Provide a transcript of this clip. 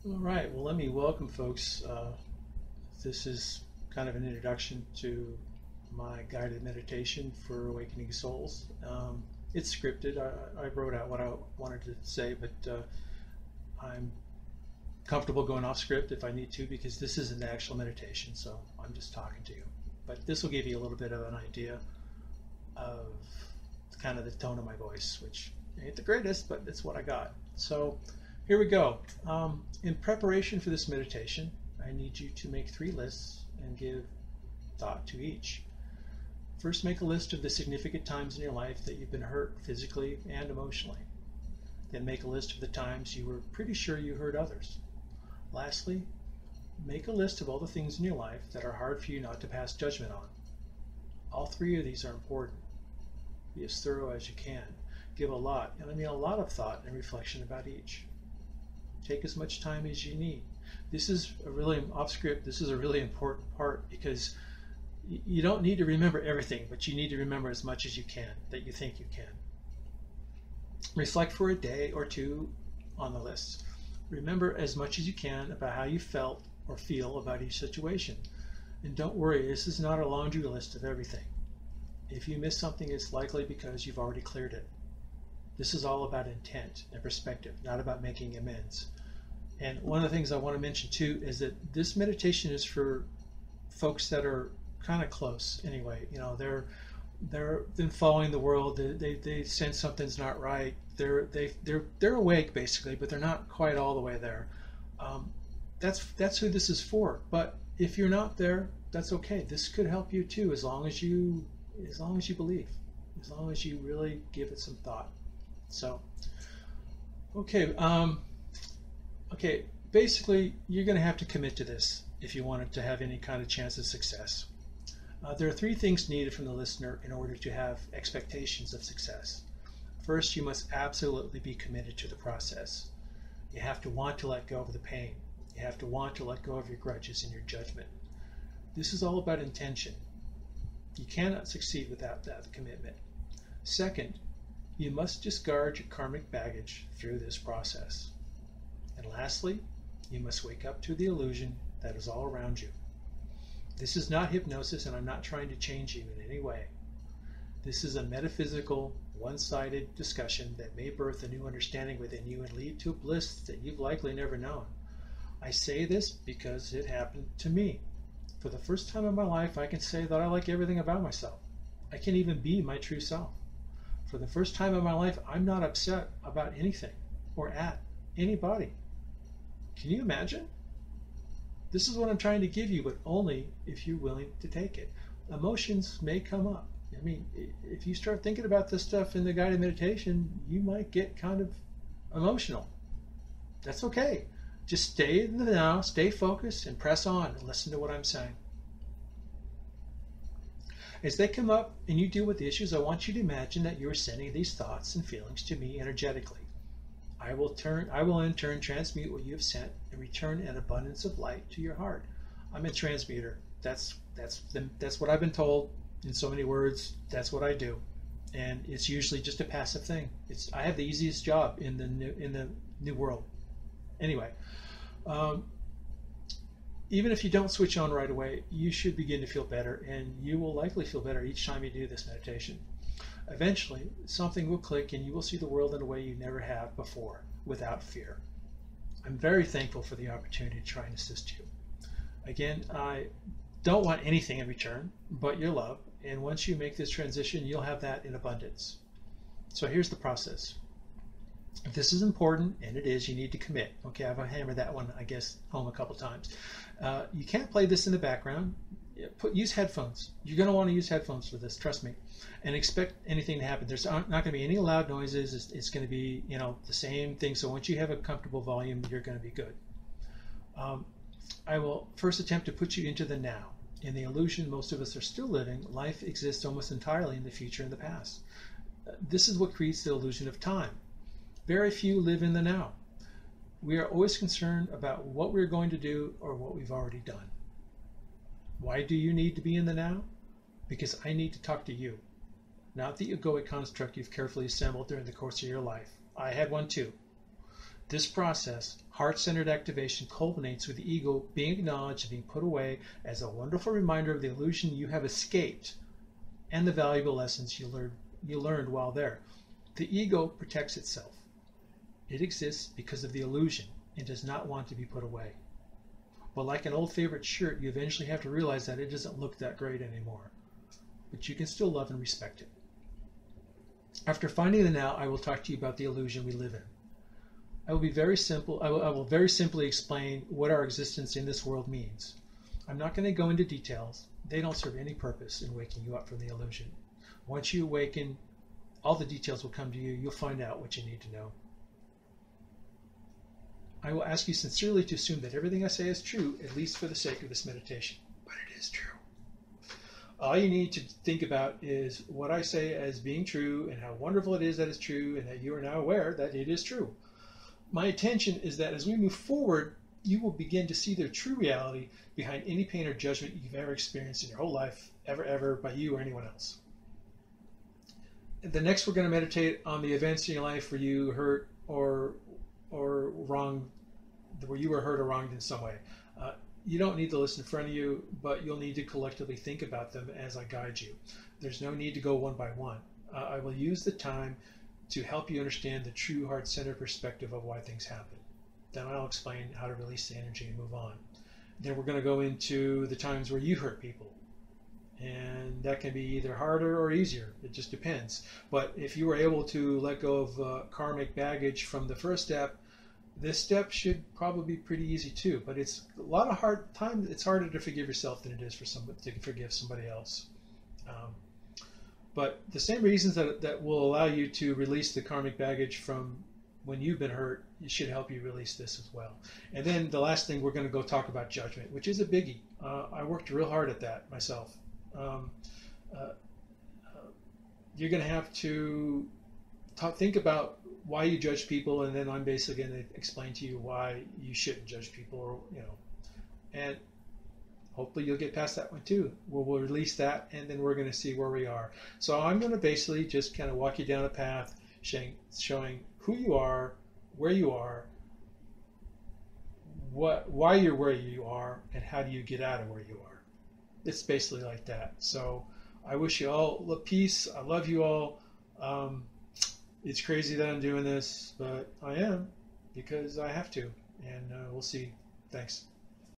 All right, well, let me welcome folks. This is kind of an introduction to my guided meditation for awakening souls. It's scripted. I wrote out what I wanted to say, but I'm comfortable going off script if I need to because this isn't the actual meditation, so I'm just talking to you. But this will give you a little bit of an idea of kind of the tone of my voice, which ain't the greatest, but it's what I got. So here we go. In preparation for this meditation, I need you to make 3 lists and give thought to each. First, make a list of the significant times in your life that you've been hurt physically and emotionally. Then make a list of the times you were pretty sure you hurt others. Lastly, make a list of all the things in your life that are hard for you not to pass judgment on. All 3 of these are important. Be as thorough as you can. Give a lot, and I mean a lot of thought and reflection about each. Take as much time as you need. This is a really off script. This is a really important part because you don't need to remember everything, but you need to remember as much as you can that you think you can. Reflect for a day or 2 on the list. Remember as much as you can about how you felt or feel about each situation. And don't worry, this is not a laundry list of everything. If you miss something, it's likely because you've already cleared it. This is all about intent and perspective, not about making amends. And one of the things I want to mention too is that this meditation is for folks that are kind of close anyway. You know, they're been following the world. They sense something's not right. They're awake basically, but they're not quite all the way there. That's who this is for. But if you're not there, that's okay. This could help you too, as long as you believe, as long as you really give it some thought. So, okay, basically, you're going to have to commit to this if you want it to have any kind of chance of success. There are 3 things needed from the listener in order to have expectations of success. First, you must absolutely be committed to the process. You have to want to let go of the pain. You have to want to let go of your grudges and your judgment. This is all about intention. You cannot succeed without that commitment. Second, you must discard your karmic baggage through this process. And lastly, you must wake up to the illusion that is all around you. This is not hypnosis, and I'm not trying to change you in any way. This is a metaphysical, one-sided discussion that may birth a new understanding within you and lead to a bliss that you've likely never known. I say this because it happened to me. For the first time in my life, I can say that I like everything about myself. I can even be my true self. For the first time in my life, I'm not upset about anything or at anybody. Can you imagine? This is what I'm trying to give you, but only if you're willing to take it. Emotions may come up. I mean, if you start thinking about this stuff in the guided meditation, you might get kind of emotional. That's okay. Just stay in the now, stay focused, and press on and listen to what I'm saying. As they come up and you deal with the issues, I want you to imagine that you're sending these thoughts and feelings to me energetically. I will in turn transmute what you have sent and return an abundance of light to your heart. I'm a transmuter. That's what I've been told in so many words. That's what I do, and it's usually just a passive thing. I have the easiest job in the new world. Anyway, even if you don't switch on right away, you should begin to feel better, and you will likely feel better each time you do this meditation. Eventually, something will click and you will see the world in a way you never have before, without fear. I'm very thankful for the opportunity to try and assist you. Again, I don't want anything in return but your love, and once you make this transition, you'll have that in abundance. So here's the process. If this is important, and it is, you need to commit. Okay, I've hammered that one, I guess, home a couple times. You can't play this in the background. Use headphones. You're going to want to use headphones for this, trust me, and expect anything to happen. There's not going to be any loud noises. It's going to be, the same thing. So once you have a comfortable volume, you're going to be good. I will first attempt to put you into the now. In the illusion most of us are still living, life exists almost entirely in the future and the past. This is what creates the illusion of time. Very few live in the now. We are always concerned about what we're going to do or what we've already done. Why do you need to be in the now? Because I need to talk to you, not the egoic construct you've carefully assembled during the course of your life. I had one too. This process, heart-centered activation, culminates with the ego being acknowledged and being put away as a wonderful reminder of the illusion you have escaped and the valuable lessons you learned while there. The ego protects itself. It exists because of the illusion and does not want to be put away. But like an old favorite shirt, you eventually have to realize that it doesn't look that great anymore. But you can still love and respect it. After finding the now, I will talk to you about the illusion we live in. I will very simply explain what our existence in this world means. I'm not going to go into details. They don't serve any purpose in waking you up from the illusion. Once you awaken, all the details will come to you. You'll find out what you need to know. I will ask you sincerely to assume that everything I say is true, at least for the sake of this meditation. But it is true. All you need to think about is what I say as being true and how wonderful it is that it's true and that you are now aware that it is true. My intention is that as we move forward, you will begin to see the true reality behind any pain or judgment you've ever experienced in your whole life, ever, by you or anyone else. The next, we're going to meditate on the events in your life where you hurt or wronged, where you were hurt or wronged in some way. You don't need the list in front of you, but you'll need to collectively think about them as I guide you. There's no need to go one by one. I will use the time to help you understand the true heart-centered perspective of why things happen. Then I'll explain how to release the energy and move on. Then we're going to go into the times where you hurt people. And that can be either harder or easier. It just depends. But if you were able to let go of karmic baggage from the first step, this step should probably be pretty easy too. But it's a lot of hard time. It's harder to forgive yourself than it is for somebody to forgive somebody else. But the same reasons that will allow you to release the karmic baggage from when you've been hurt, it should help you release this as well. And then the last thing, we're going to go talk about judgment, which is a biggie. I worked real hard at that myself. You're going to have to think about why you judge people, and then I'm basically going to explain to you why you shouldn't judge people, or and hopefully you'll get past that one too. We'll release that, and then we're going to see where we are. So I'm going to basically just kind of walk you down a path, showing who you are, where you are, why you're where you are, and how do you get out of where you are. It's basically like that. So I wish you all peace. I love you all. It's crazy that I'm doing this, but I am, because I have to. And we'll see. Thanks.